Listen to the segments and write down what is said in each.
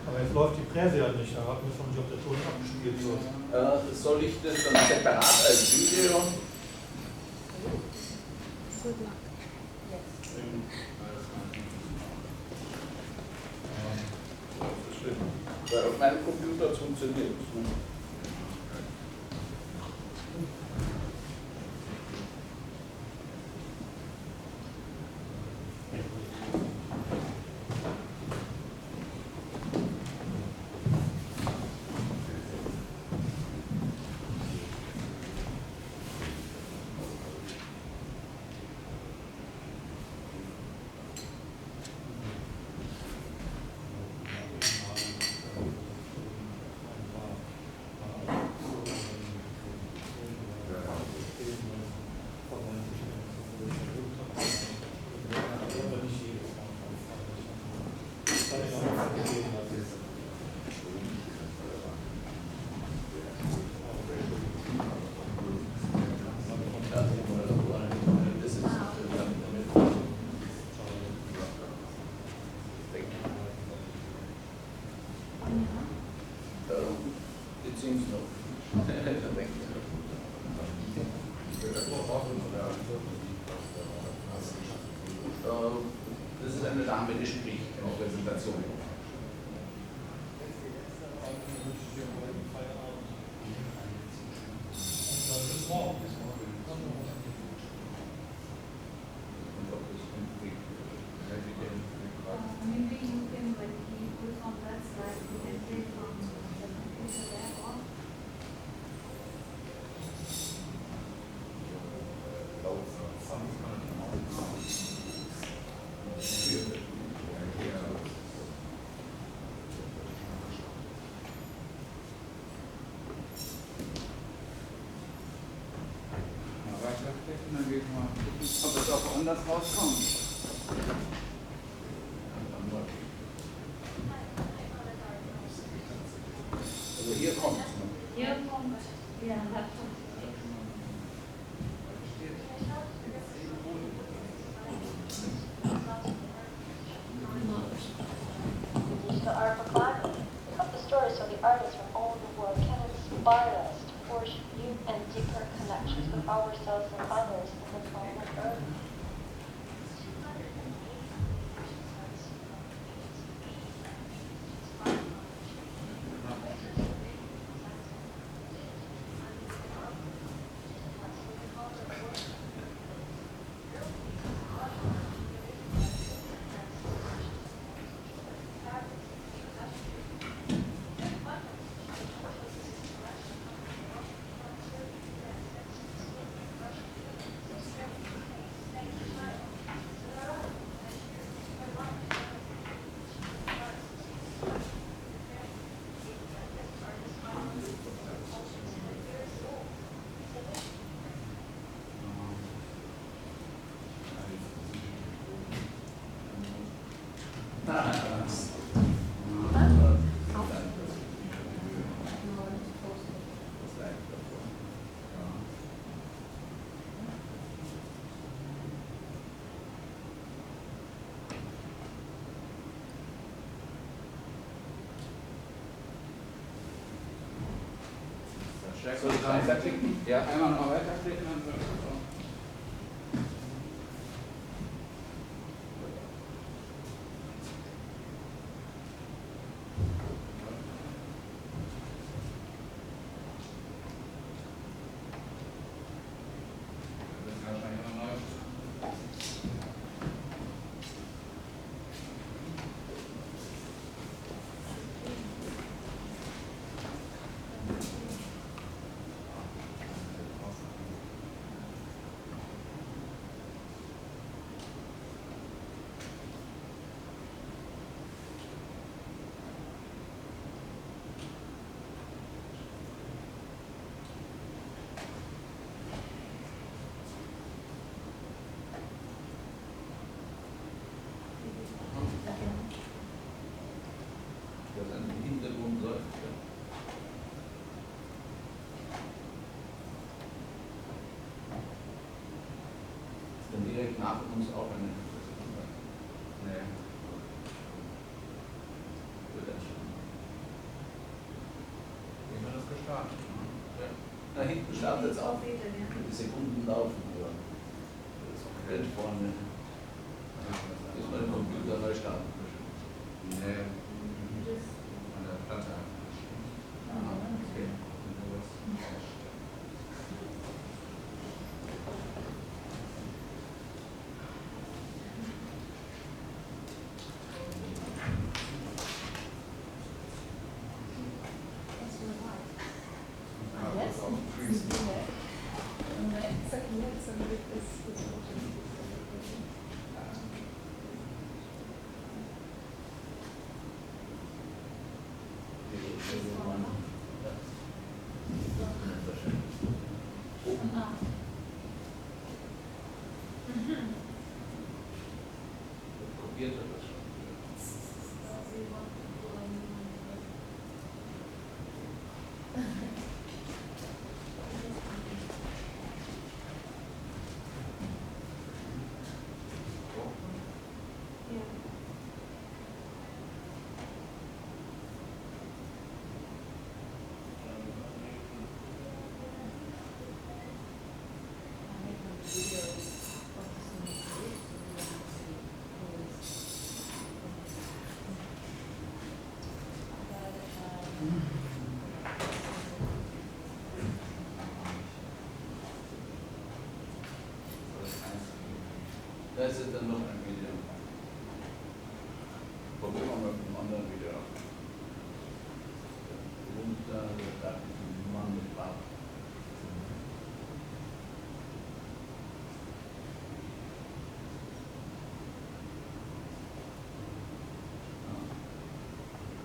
Aber jetzt läuft die Präse ja nicht, da hat man schon nicht, ob der Ton abgespielt wird. Soll ich das dann separat als Video? Weil auf meinem Computer funktioniert es. Das ist eine Dame, die spricht in der Präsentation. Dann geht mal gucken, ob es auch woanders rauskommt. Also hier kommt es. Ne? Hier kommt der Laptop. DigitalArt4Climate. We hope the stories of the artists from all over the world can inspire us to forge new and deeper connections with ourselves and others in the planet Earth. Soll ich weiterklicken? Ja. Einmal noch weiterklicken, dann wird es auch. das an den Hintergrund läuft. Ja. Ist dann direkt nach uns auch eine. Nee. Wird dann schon. Wie wird das gestartet? Ja. Da hinten startet es auch. Die Sekunden laufen, aber das ist vorne. Muss man den Computer neu starten. Nee. An der Platte. Okay. Kopiert wird das schon. Da ist jetzt dann noch ein Video. Probieren wir mal mit einem anderen Video. Runter, da ist ein Mann mit Bart.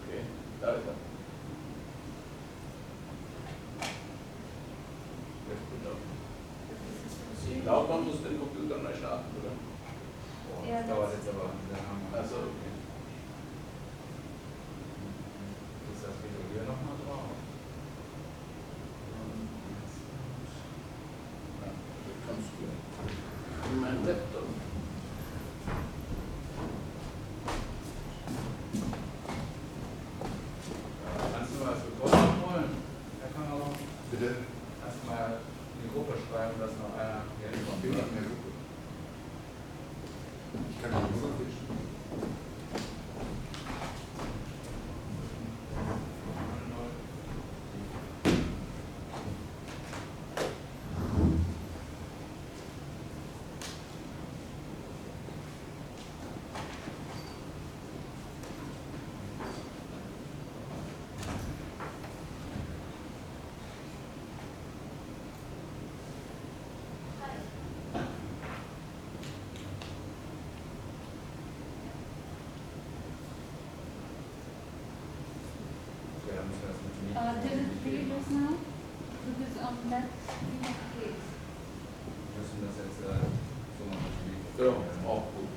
Okay, da ist er. Jetzt gut auf. Ich glaube, man muss den Computer neu starten, oder? Ja, Das dauert jetzt aber sehr lange. Also, okay. Ist das Video hier nochmal drauf? Ja, das kannst du. In meinem Laptop. Kannst du mal das Rekord abholen? Herr Kamera? Bitte? Kannst du mal in die Gruppe schreiben, dass noch einer hier in den Computer In der Gruppe. Ich kann die Nummer wischen. Okay, dann müssen wir das mit dem Did it read this now? Because on that case. Wir müssen das jetzt so machen. Ja, auch gut.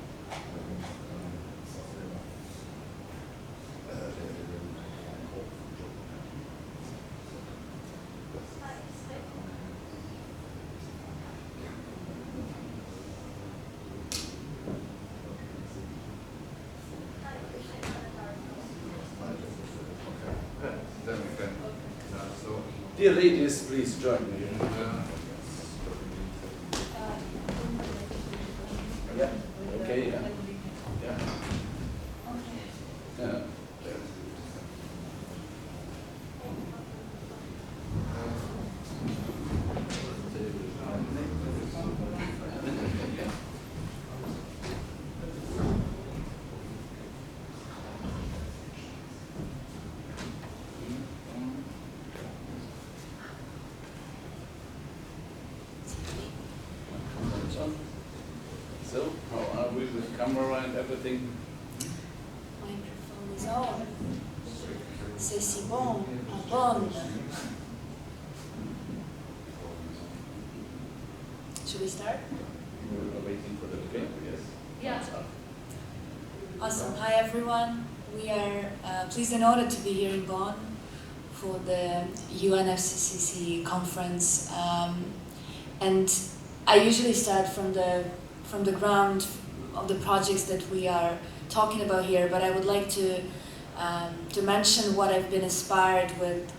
Then we can. So. Dear ladies, please join me. Yeah, okay, yeah. Yeah. Yeah. So, how are we with camera and everything? Microphone is on. C'est si bon, à Bonn. Should we start? We're waiting for the okay, yes. Yeah. Awesome. Hi everyone. We are pleased and honored to be here in Bonn for the UNFCCC conference. And I usually start from the ground of the projects that we are talking about here, but I would like to mention what I've been inspired with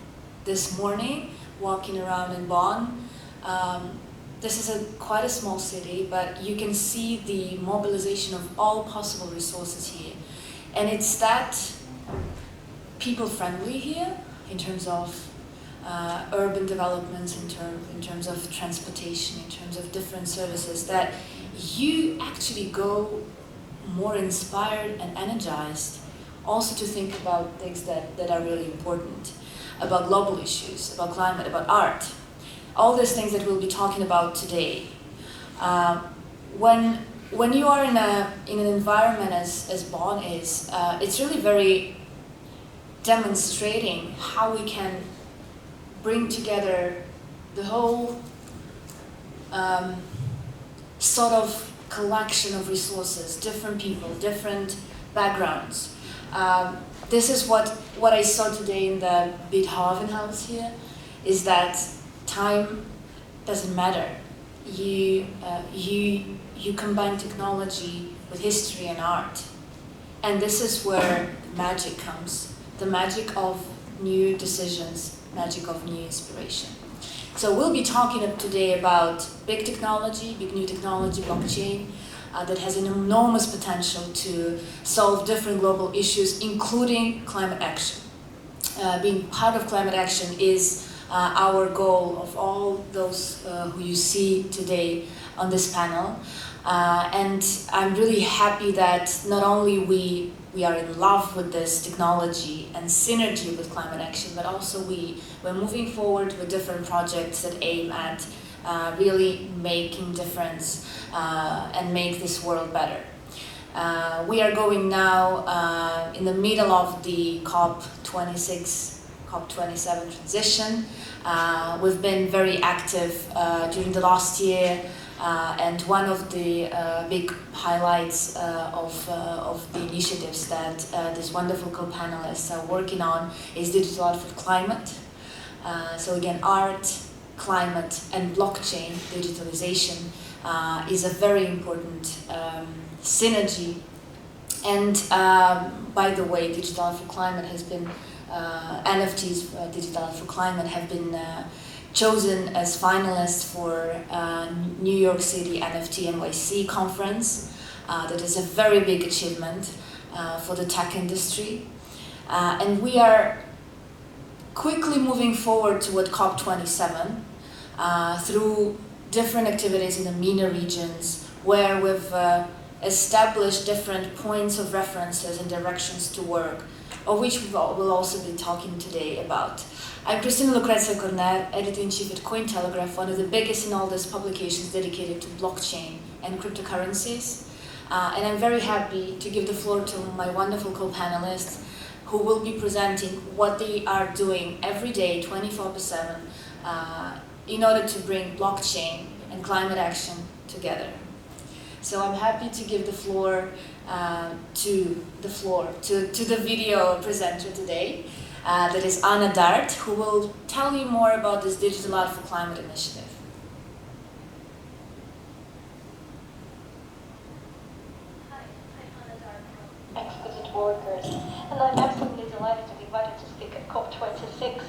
this morning, walking around in Bonn. This is quite a small city, but you can see the mobilization of all possible resources here. And it's that people-friendly here in terms of urban developments, in terms of transportation, in terms of different services, that you actually go more inspired and energized also to think about things that are really important, about global issues, about climate, about art. All these things that we'll be talking about today. When you are in an environment as Bonn is, it's really very demonstrating how we can bring together the whole sort of collection of resources, different people, different backgrounds. This is what I saw today in the Beethoven house here, is that time doesn't matter. You combine technology with history and art. And this is where magic comes. The magic of new decisions, magic of new inspiration. So we'll be talking today about big technology, big new technology, blockchain, that has an enormous potential to solve different global issues, including climate action. Being part of climate action is our goal of all those who you see today on this panel. And I'm really happy that not only we are in love with this technology and synergy with climate action, but also we're moving forward with different projects that aim at really making difference and make this world better. We are going now in the middle of the COP26, COP27 transition. We've been very active during the last year, and one of the big highlights of the initiatives that these wonderful co-panelists are working on is DigitalArt4Climate. So again, art, climate, and blockchain digitalization is a very important synergy. And by the way, DigitalArt4Climate has been NFTs, DigitalArt4Climate, have been chosen as finalists for New York City NFT NYC conference. That is a very big achievement for the tech industry. And we are quickly moving forward toward COP27 through different activities in the MENA regions, where we've established different points of references and directions to work, of which we'll also be talking today about. I'm Cristina Lucrezia-Corner, editor-in-chief at Cointelegraph, one of the biggest in all these publications dedicated to blockchain and cryptocurrencies. And I'm very happy to give the floor to my wonderful co-panelists, who will be presenting what they are doing every day, 24/7, in order to bring blockchain and climate action together. So I'm happy to give the floor to the video presenter today. That is Anna Dart, who will tell you more about this DigitalArt4Climate initiative. Hi, I'm Anna Dart from Exquisite Workers, and I'm absolutely delighted to be invited to speak at COP26.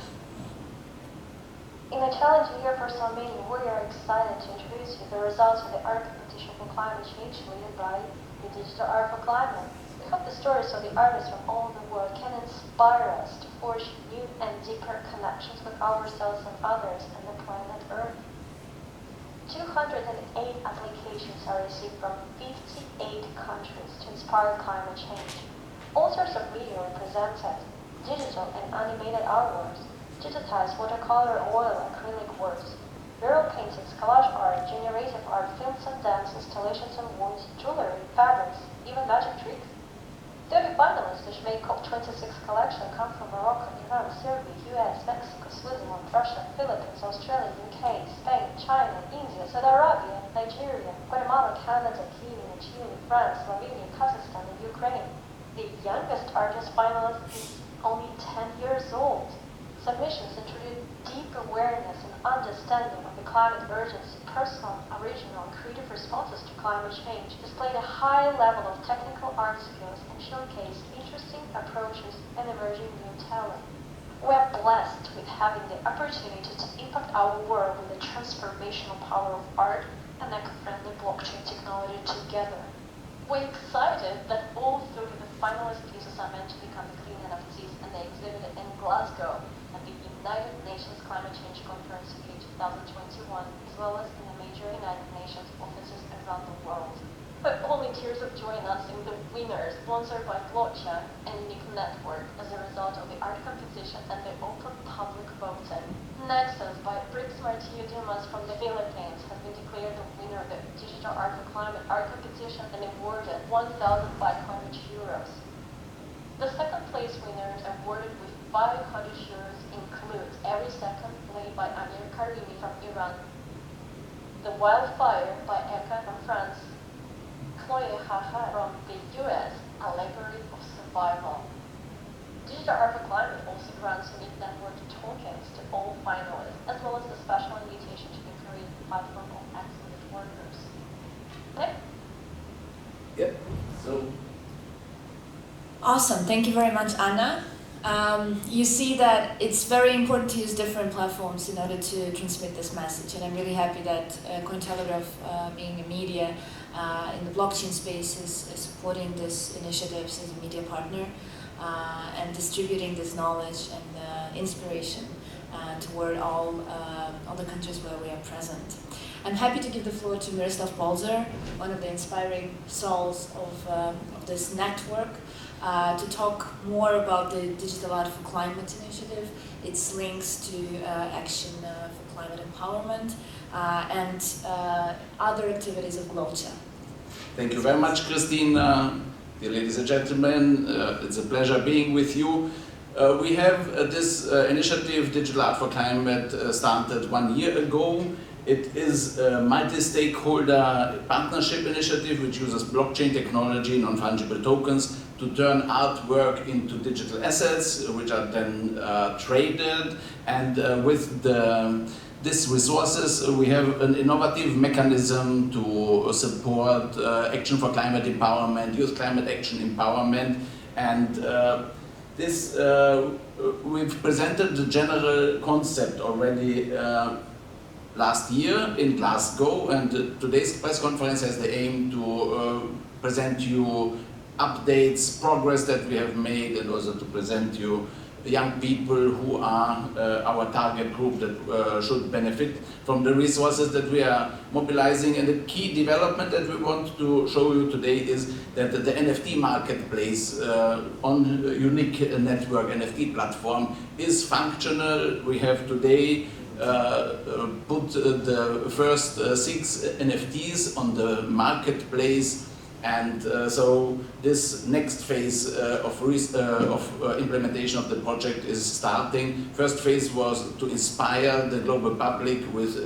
In a challenging year for so many, we are excited to introduce you the results of the art competition for climate change led by the DigitalArt4Climate. We hope the stories of the artists from all over the world can inspire us to forge new and deeper connections with ourselves and others and the planet Earth. 208 applications are received from 58 countries to inspire climate change. All sorts of media are presented, digital and animated artworks, digitized watercolor, oil, acrylic works, mural paintings, collage art, generative art, films and dance, installations and wood, jewelry, fabrics, even magic tricks. 30 finalists which made COP26 collection come from Morocco, Iran, Serbia, US, Mexico, Switzerland, Russia, Philippines, Australia, UK, Spain, China, India, Saudi Arabia, Nigeria, Guatemala, Canada, Kenya, Chile, France, Slovenia, Kazakhstan, and Ukraine. The youngest artist finalist is only 10 years old. Submissions introduce deep awareness and understanding of the climate urgency, personal, original, and creative responses to climate change, displayed a high level of technical art skills, and showcased interesting approaches and emerging new talent. We are blessed with having the opportunity to impact our world with the transformational power of art and eco-friendly blockchain technology together. We're excited that all 3 of the finalist pieces are meant to become clean NFTs, and they exhibited in Glasgow at the United Nations Climate Change Conference UK 2021, as well as in the major United Nations offices around the world. But volunteers have joined us in the winners, sponsored by Blockchain and Unique Network as a result of the art competition and the open public voting. Nexus by Brix Martillo Dumas from the Philippines has been declared the winner of the DigitalArt4Climate art competition and awarded €1,500. The second place winners awarded with €500 includes Every Second played by Amir Karimi from Iran, The Wildfire by Eka from France, Chloe Haha from the US, Allegory of Survival. DigitalArt4Climate also grants unique network tokens to all finalists, as well as the special invitation to the creative platform of excellent workers. Okay? Yeah. So. Awesome, thank you very much, Anna. You see that it's very important to use different platforms in order to transmit this message, and I'm really happy that Cointelegraph, being a media in the blockchain space, is supporting this initiatives as a media partner and distributing this knowledge and inspiration toward all the countries where we are present. I'm happy to give the floor to Miroslav Bolzer, one of the inspiring souls of this network, to talk more about the DigitalArt4Climate initiative, its links to action for climate empowerment, and other activities of Glocha. Thank you very much, Christine. Dear ladies and gentlemen, it's a pleasure being with you. We have this initiative, DigitalArt4Climate, started 1 year ago. It is a multi-stakeholder partnership initiative which uses blockchain technology, non-fungible tokens, to turn artwork into digital assets, which are then traded. And with these resources, we have an innovative mechanism to support action for climate empowerment, youth climate action empowerment. And we've presented the general concept already last year in Glasgow, and today's press conference has the aim to present you updates, progress that we have made, and also to present you young people who are our target group that should benefit from the resources that we are mobilizing. And the key development that we want to show you today is that the NFT marketplace on Unique Network NFT platform is functional. We have today put the first 6 NFTs on the marketplace, and so this next phase of implementation of the project is starting. First phase was to inspire the global public with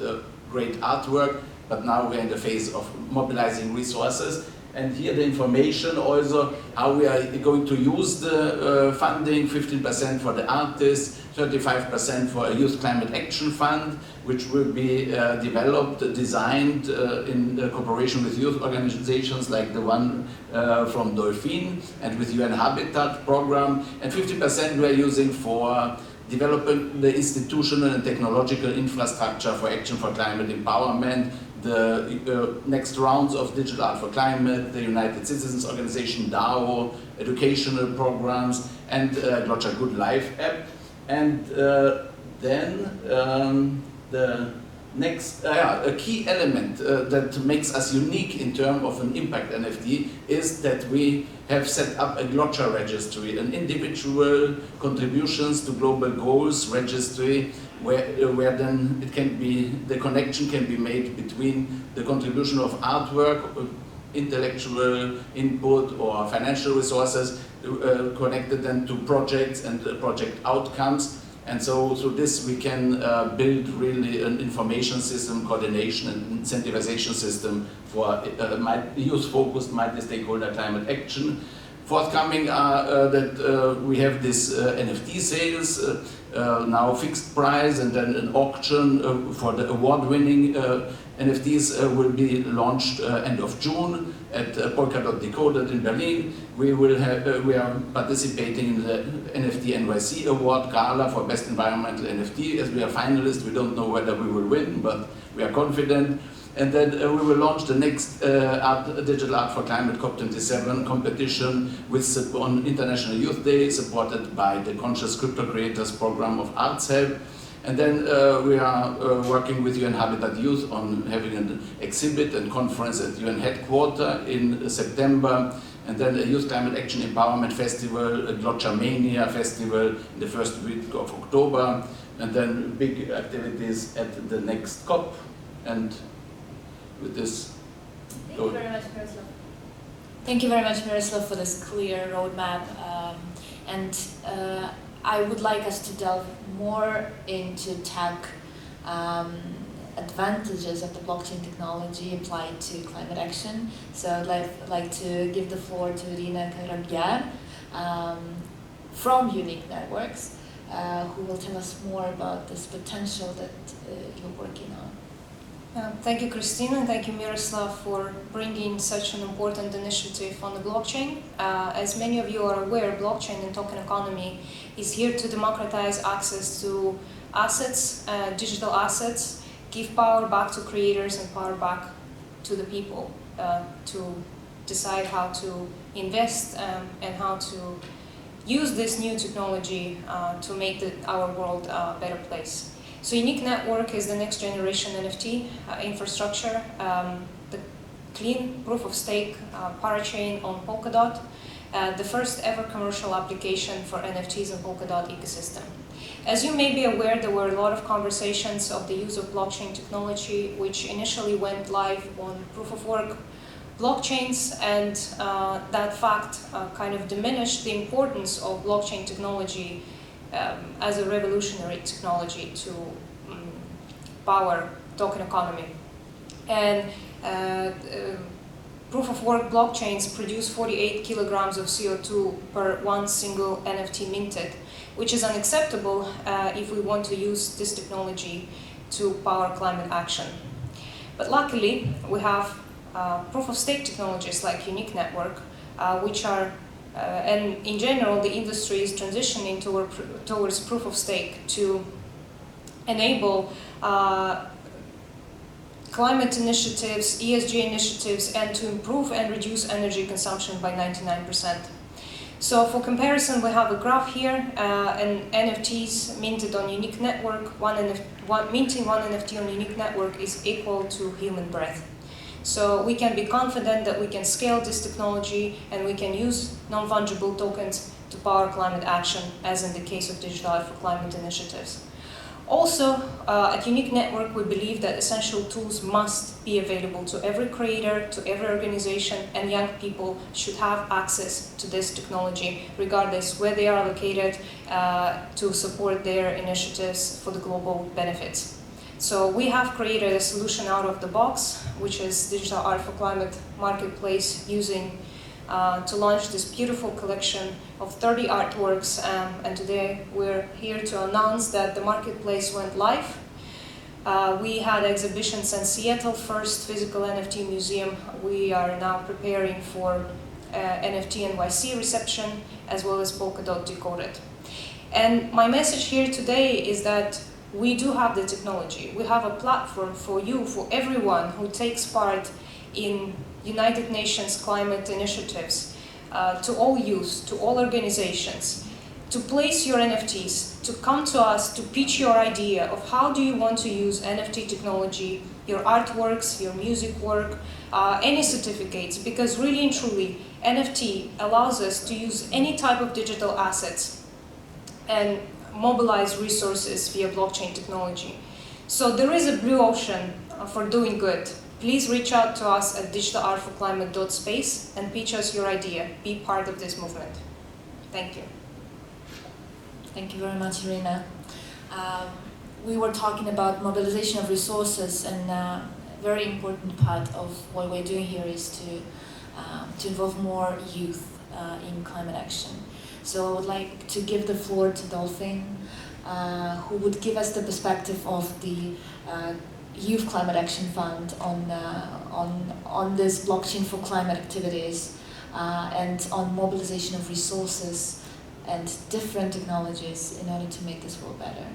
great artwork, but now we're in the phase of mobilizing resources. And here the information also, how we are going to use the funding: 15% for the artists, 35% for a youth climate action fund, which will be developed, designed in cooperation with youth organizations like the one from Dolphin and with UN Habitat program, and 50% we are using for developing the institutional and technological infrastructure for action for climate empowerment, the next rounds of DigitalArt4Climate, the United Citizens Organization, DAO, educational programs, and Glocha Good Life app. And then the next, a key element that makes us unique in terms of an impact NFT is that we have set up a Glocha registry, an individual contributions to global goals registry, where then it can be, the connection can be made between the contribution of artwork, intellectual input, or financial resources connected then to projects and project outcomes. And so through this we can build really an information system, coordination and incentivization system for youth-focused multi-stakeholder climate action. Forthcoming are that we have this NFT sales, now fixed price, and then an auction for the award-winning NFTs will be launched end of June at Polka.Decoded in Berlin. We are participating in the NFT NYC Award Gala for Best Environmental NFT. As we are finalists, we don't know whether we will win, but we are confident. And then we will launch the next Digital Art for Climate COP27 competition on International Youth Day, supported by the Conscious Crypto Creators Program of Arts Help. And then we are working with UN Habitat Youth on having an exhibit and conference at UN headquarters in September. And then a Youth Climate Action Empowerment Festival, a Glotchamania Festival in the first week of October. And then big activities at the next COP. And with this, thank you very much, Miroslav. Thank you very much, Miroslav, for this clear roadmap. I would like us to delve more into tech advantages of the blockchain technology applied to climate action. So I'd like to give the floor to Irina Karagiar from Unique Networks, who will tell us more about this potential that you're working on. Thank you, Christina, and thank you, Miroslav, for bringing such an important initiative on the blockchain. As many of you are aware, blockchain and token economy is here to democratize access to assets, digital assets, give power back to creators and power back to the people to decide how to invest and how to use this new technology to make our world a better place. So Unique Network is the next generation NFT infrastructure, the clean proof-of-stake parachain on Polkadot, the first ever commercial application for NFTs in Polkadot ecosystem. As you may be aware, there were a lot of conversations of the use of blockchain technology, which initially went live on proof-of-work blockchains, and that fact kind of diminished the importance of blockchain technology as a revolutionary technology to power token economy. And proof-of-work blockchains produce 48 kilograms of CO2 per one single NFT minted, which is unacceptable if we want to use this technology to power climate action. But luckily, we have proof-of-stake technologies like Unique Network, which are and in general, the industry is transitioning towards proof-of-stake to enable climate initiatives, ESG initiatives, and to improve and reduce energy consumption by 99%. So for comparison, we have a graph here, and NFTs minted on Unique Network, minting one NFT on Unique Network is equal to human breath. So we can be confident that we can scale this technology and we can use non-fungible tokens to power climate action, as in the case of DigitalArt4Climate initiatives. Also, at Unique Network, we believe that essential tools must be available to every creator, to every organization, and young people should have access to this technology, regardless where they are located, to support their initiatives for the global benefits. So we have created a solution out of the box, which is DigitalArt4Climate marketplace, using to launch this beautiful collection of 30 artworks, and today we're here to announce that the marketplace went live. We had exhibitions in Seattle, first physical NFT museum. We are now preparing for NFT NYC reception, as well as Polkadot Decoded. And my message here today is that we do have the technology. We have a platform for you, for everyone who takes part in United Nations climate initiatives, to all youth, to all organizations, to place your NFTs, to come to us, to pitch your idea of how do you want to use NFT technology, your artworks, your music work, any certificates, because really and truly, NFT allows us to use any type of digital assets and mobilize resources via blockchain technology. So there is a blue ocean for doing good. Please reach out to us at digitalartforclimate.space and pitch us your idea. Be part of this movement. Thank you. Thank you very much, Irina. We were talking about mobilization of resources, and a very important part of what we're doing here is to involve more youth in climate action. So I would like to give the floor to Dolphin, who would give us the perspective of the Youth Climate Action Fund on this blockchain for climate activities and on mobilization of resources and different technologies in order to make this world better.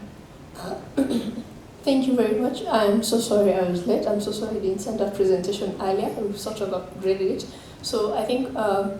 Thank you very much. I'm so sorry I was late. I'm so sorry I didn't send that presentation earlier. We sort of upgraded it. So I think I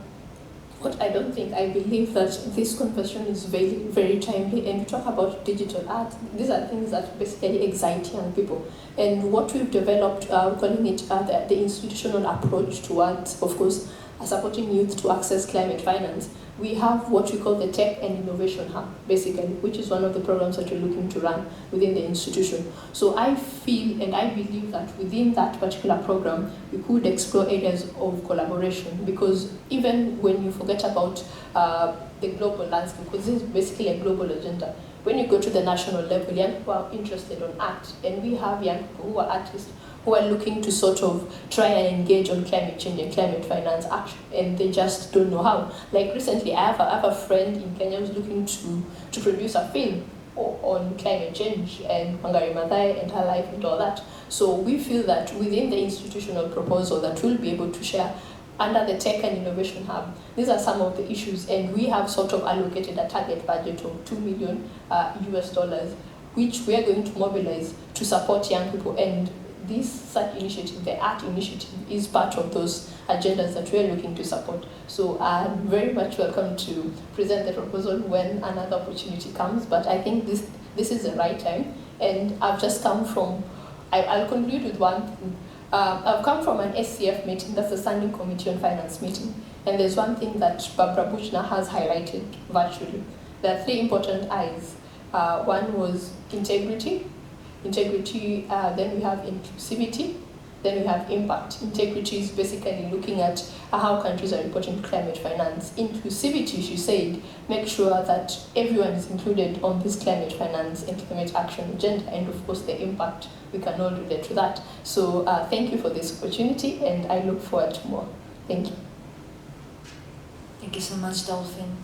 believe that this conversation is very, very timely, and we talk about digital art. These are things that basically excite young people. And what we've developed, calling it the institutional approach towards, of course, supporting youth to access climate finance. We have what we call the Tech and Innovation Hub, basically, which is one of the programs that we're looking to run within the institution. So I feel and I believe that within that particular program, we could explore areas of collaboration, because even when you forget about the global landscape, because this is basically a global agenda, when you go to the national level, young people are interested on art, and we have young people who are artists who are looking to sort of try and engage on climate change and climate finance action, and they just don't know how. Like recently, I have a friend in Kenya who's looking to produce a film on climate change and Wangari Maathai and her life and all that. So we feel that within the institutional proposal that we'll be able to share under the Tech and Innovation Hub, these are some of the issues, and we have sort of allocated a target budget of $2 million US, which we are going to mobilize to support young people. And this such initiative, the art initiative, is part of those agendas that we are looking to support. So I'm very much welcome to present the proposal when another opportunity comes, but I think this is the right time. And I've just come from, I'll conclude with one thing. I've come from an SCF meeting, that's the Standing Committee on Finance meeting, and there's one thing that Barbara Buchner has highlighted virtually. There are three important I's. One was integrity, then we have inclusivity, then we have impact. Integrity is basically looking at how countries are reporting climate finance. Inclusivity, she said, make sure that everyone is included on this climate finance and climate action agenda, and of course the impact, we can all relate to that. So thank you for this opportunity, and I look forward to more. Thank you. Thank you so much, Dolphin.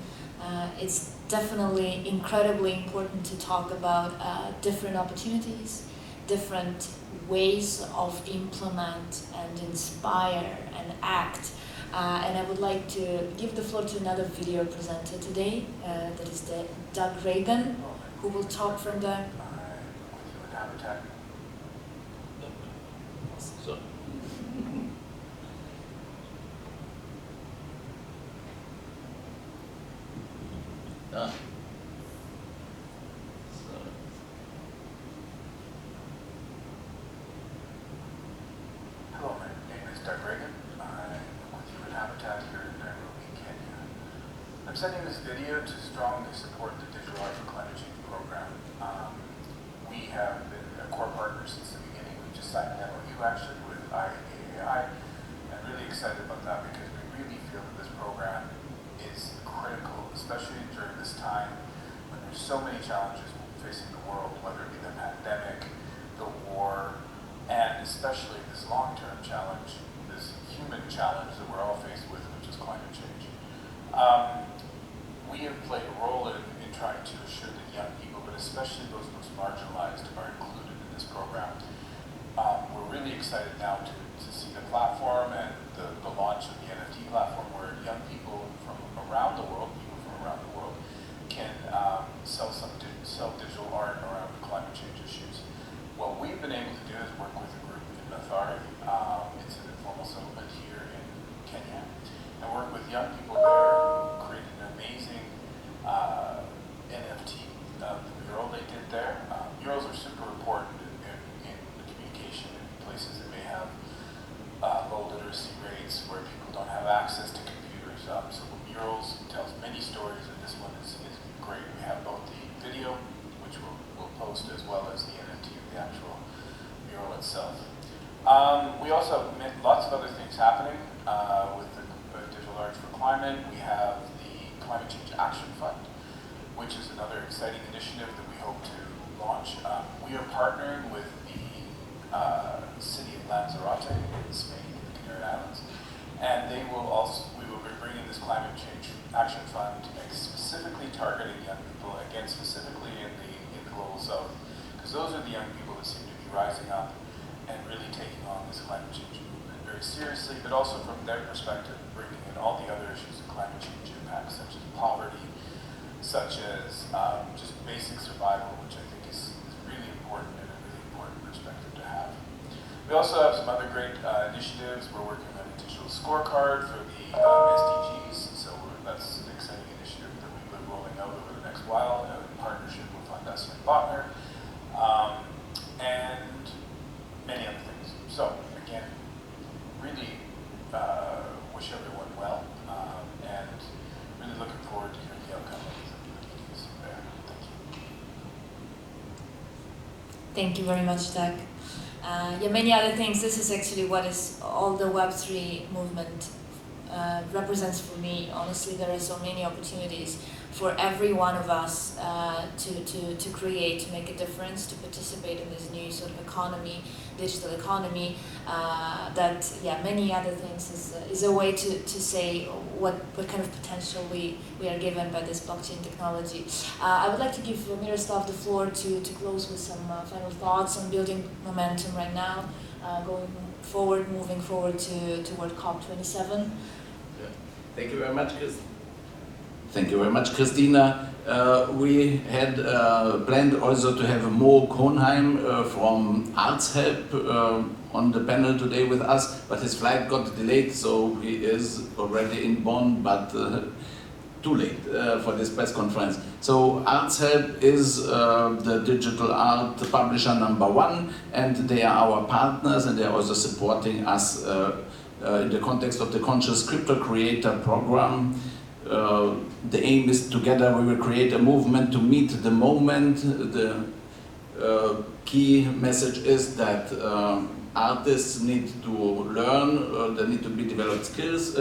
It's definitely incredibly important to talk about different opportunities, different ways of implement and inspire and act. And I would like to give the floor to another video presenter today, that is Doug Reagan, who will talk from the So. Hello, my name is Doug Reagan. I'm with Human Habitat here in Nairobi, Kenya. I'm sending this video to strongly support the DigitalArt4Climate Change program. We have been a core partner since the beginning. We just signed an MOU actually with IAAI. I'm really excited about that because we really feel that this program is critical, especially during this time when there's so many challenges facing the world, whether it be the pandemic, the war, and especially this long-term challenge, this human challenge that we're all faced with, which is climate change. We have played a role in trying to assure that young people, but especially those most marginalized, are included in this program. We're really excited now to see the platform and the launch of the NFT platform, where young people from around the world, can sell digital art around climate change issues. What we've been able to do is work with a group in Mathare. It's an informal settlement here in Kenya, and work with young people there who created an amazing NFT, the mural they did there. Murals are super important in the communication in places that may have low literacy rates, where people don't have access to computers. So the murals tells many stories, and this one is great. We have both the video, which we'll post, as well as the NFT of the actual mural itself. We also have lots of other things happening with the DigitalArt4Climate. We have the Climate Change Action Fund, which is another exciting initiative that we hope to launch. We are partnering with the city of Lanzarote in Spain, the Canary Islands, and we will be bringing this this Climate Change Action Fund specifically targeting young people, again, specifically in the Global South, because those are the young people that seem to be rising up and really taking on this climate change movement very seriously, but also from their perspective, bringing in all the other issues of climate change impacts, such as poverty, such as just basic survival, which I think is really important and a really important perspective to have. We also have some other great initiatives. We're working on a digital scorecard for the SDGs, so that's an exciting initiative that we've been rolling out over the next while in partnership with Fondación Partner, and many other things. So again, really wish everyone well, and really looking forward to hearing the outcome of the meetings there. Thank you. Thank you very much, Doug. Yeah, many other things. This is actually what is all the Web3 movement represents for me. Honestly, there are so many opportunities for every one of us to create, to make a difference, to participate in this new sort of economy, digital economy, that, yeah, many other things is a way to say what kind of potential we are given by this blockchain technology. I would like to give Miroslav the floor to close with some final thoughts on building momentum right now, moving forward toward COP27. Yeah. Thank you very much, Chris. Thank you very much, Christina. We had planned also to have Mo Kronheim from Arts Help on the panel today with us, but his flight got delayed, so he is already in Bonn, but too late for this press conference. So Arts Help is the digital art publisher #1, and they are our partners, and they are also supporting us in the context of the Conscious Crypto Creator program. The aim is together we will create a movement to meet the moment. The key message is that artists need to learn, there need to be developed skills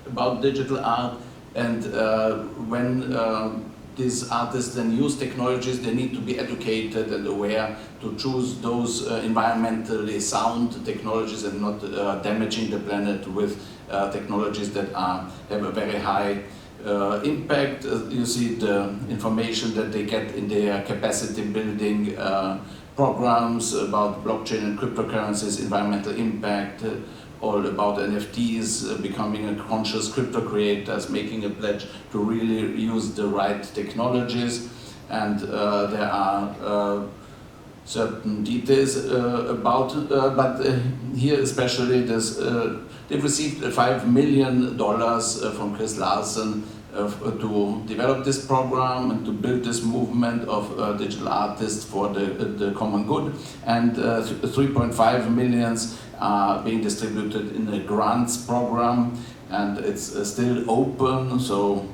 about digital art, and when these artists then use technologies, they need to be educated and aware to choose those environmentally sound technologies and not damaging the planet with technologies that have a very high impact. You see the information that they get in their capacity building programs about blockchain and cryptocurrencies, environmental impact, all about NFTs, becoming a conscious crypto creators, making a pledge to really use the right technologies. And there are certain details about, but here especially this, they've received $5 million from Chris Larsen to develop this program and to build this movement of digital artists for the common good, and 3.5 millions are being distributed in a grants program, and it's still open, so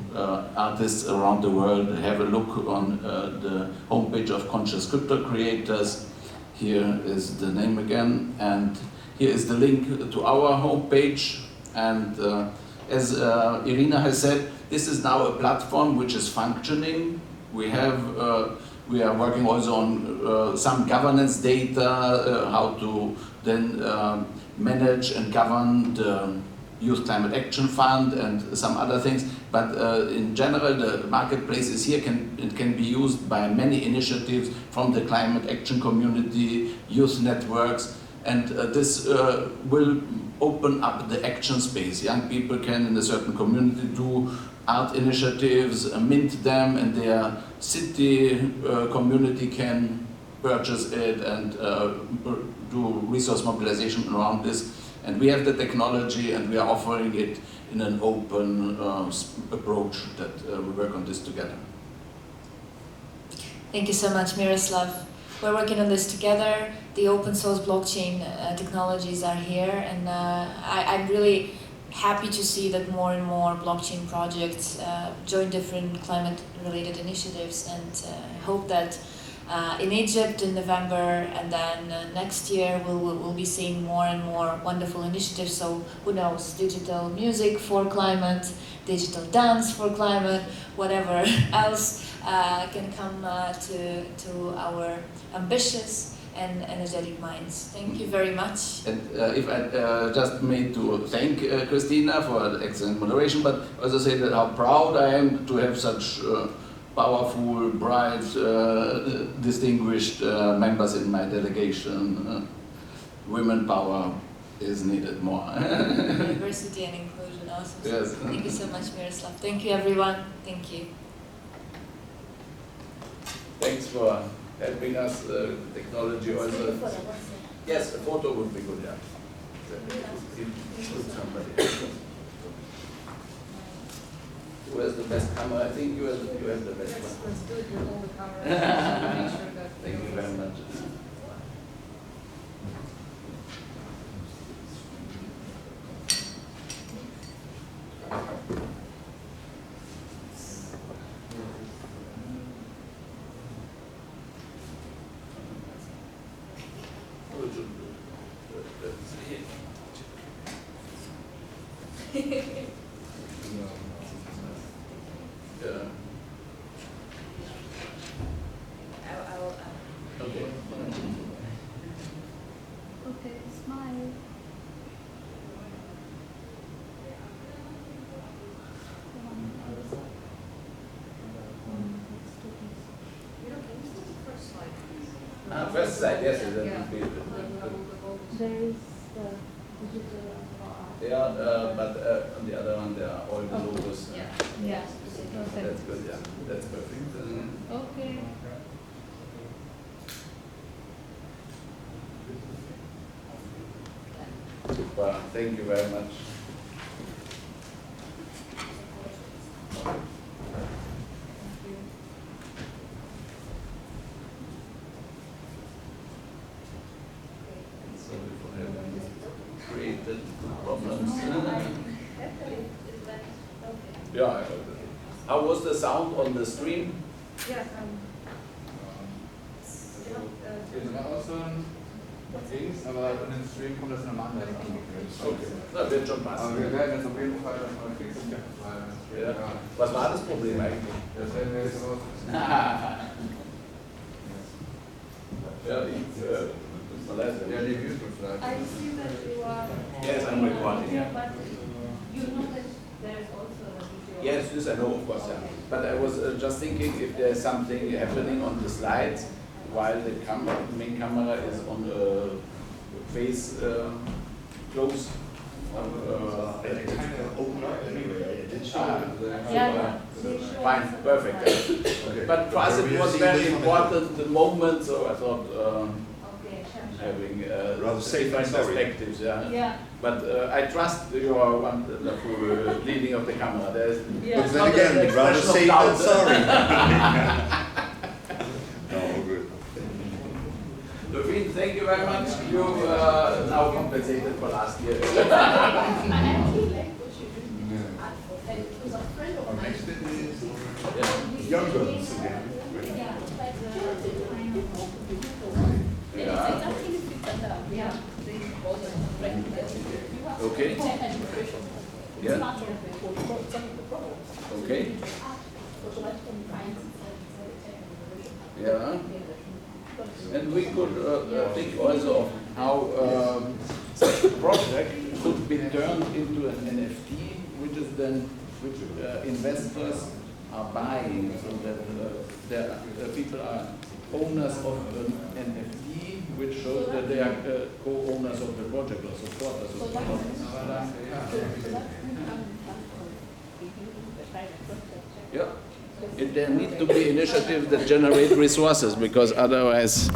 artists around the world have a look on the homepage of Conscious Crypto Creators. Here is the name again, and here is the link to our homepage. And as Irina has said, this is now a platform which is functioning. We are working also on some governance data, how to then manage and govern the Youth Climate Action Fund and some other things. But in general, the marketplace is here. It can be used by many initiatives from the climate action community, youth networks, and this will open up the action space. Young people can, in a certain community, do art initiatives, mint them, and their city community can purchase it and do resource mobilization around this. And we have the technology, and we are offering it in an open approach that we work on this together. Thank you so much, Miroslav. We're working on this together. The open source blockchain technologies are here, and I'm really happy to see that more and more blockchain projects join different climate-related initiatives, and hope that in Egypt in November, and then next year we'll be seeing more and more wonderful initiatives. So who knows, digital music for climate, digital dance for climate, whatever else can come to our ambitious and energetic minds. Thank you very much. And if I just made to thank Christina for the excellent moderation, but also say that how proud I am to have such powerful, bright, distinguished members in my delegation. Women power is needed more. Diversity and inclusion also. Yes. Thank you so much, Miroslav. Thank you, everyone. Thank you. Thanks for helping us. Technology also. Yes, a photo would be good. Yeah. Somebody. Who has the best camera? I think you have the best one. Let's do it with all the cameras. Make sure that Thank you very much. Okay. Okay, smile. First slide, yes, that Yeah. would be There is the digital yeah, but on the other one there are all the logos. Yeah. Yeah. That's good, yeah, that's perfect. Okay. Super, thank you very much. Sorry for having created problems. Yeah, how was the sound on the stream? Ja, Hier sind außen links, aber in den Stream kommt das nochmal anders an. Okay, na, wird schon Aber passen. wir werden jetzt auf jeden Fall das mal fixen. Weil Ja. Was war das Problem eigentlich? das werden wir jetzt raus. Ja, Ja, die YouTube vielleicht. I see that you are. Yes, I'm recording, yeah. But you know that there is also a video. Yes, this I know, of course, yeah. But I was just thinking if there's something happening on the slides while the main camera is on face close. Yeah. Fine, perfect. But for us it was very important, the moment, so I thought Okay, sure. having Rather safe different than sorry. perspectives, yeah. Yeah. But I trust your wonderful leading of the camera. There's Yeah. it's Then not again, an rather expression of safe doubt. than sorry. No, good. Levine, thank you very much. You've now compensated for last year. Our next bit is young girls again. Yeah. Okay. Yeah. Okay. Yeah. And we could think also of how such a project could be turned into an NFT, which is then investors are buying, so that people are owners of an NFT, which shows that they are co-owners of the project or supporters of the project. Yeah. There need to be initiatives that generate resources, because otherwise